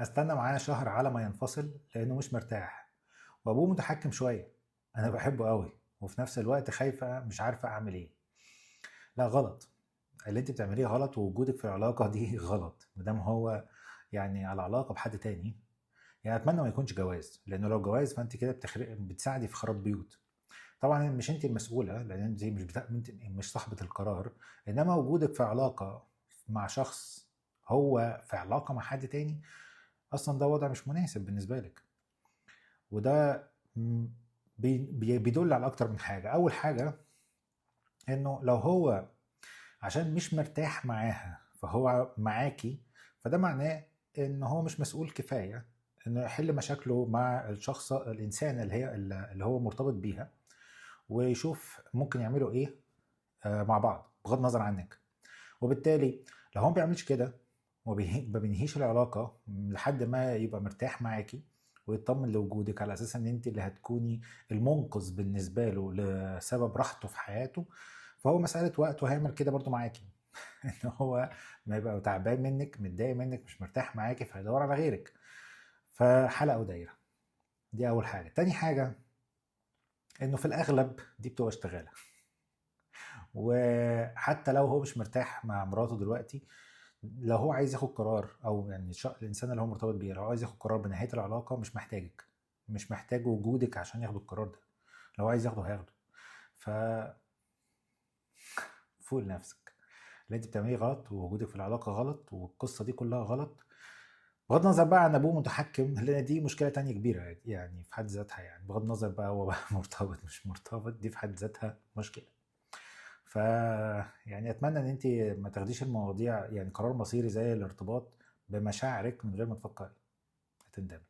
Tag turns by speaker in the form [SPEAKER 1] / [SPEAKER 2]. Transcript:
[SPEAKER 1] استنى معاه شهر على ما ينفصل لانه مش مرتاح، وابوه متحكم شويه. انا بحبه قوي وفي نفس الوقت خايفه مش عارفه اعمل ايه. لا، غلط. اللي انت بتعمليه غلط، ووجودك في العلاقه دي غلط مادام هو يعني على علاقه بحد تاني. يعني اتمنى ما يكونش جواز، لانه لو جواز فانت كده بتساعدي في خراب بيوت. طبعا مش انت المسؤوله، لان انت انت مش صاحبه القرار. انما وجودك في علاقه مع شخص هو في علاقه مع حد تاني، اصلا ده وضع مش مناسب بالنسبه لك. وده م- بيدل على اكتر من حاجه. اول حاجه انه لو هو عشان مش مرتاح معاها فهو معاكي، فده معناه ان هو مش مسؤول كفايه انه يحل مشاكله مع الشخص الانسان اللي هو مرتبط بيها، ويشوف ممكن يعملوا ايه مع بعض بغض النظر عنك. وبالتالي لو هو ما بيعملش كده ما بينهيش العلاقة لحد ما يبقى مرتاح معاكي ويطمن لوجودك على اساس ان انت اللي هتكوني المنقذ بالنسبة له لسبب راحته في حياته، فهو مسألة وقت وهيعمل كده برضو معاكي. ان هو ما يبقى تعبان منك، متضايق منك، مش مرتاح معاكي، فهيدور على غيرك. فحلقة ودايرة. دي اول حاجة. تاني حاجة انه في الاغلب دي بتبقى اشتغالة. وحتى لو هو مش مرتاح مع مراته دلوقتي، لو هو عايز ياخد قرار، او يعني الانسان اللي هو مرتبط بيه لو عايز ياخد قرار بنهاية العلاقة مش محتاجك، مش محتاج وجودك عشان ياخد القرار ده. لو عايز ياخده هياخده. ف فوق لنفسك. اللي انت بتعمليه غلط، ووجودك في العلاقة غلط، والقصة دي كلها غلط. بغض النظر بقى عن ابوه متحكم، لان دي مشكلة تانية كبيرة يعني في حد ذاتها. يعني بغض النظر بقى هو بقى مرتبط مش مرتبط، دي في حد ذاتها مشكلة. ف يعني اتمنى ان انت ما تاخديش المواضيع يعني قرار مصيري زي الارتباط بمشاعرك من غير ما تفكري، هتندمي.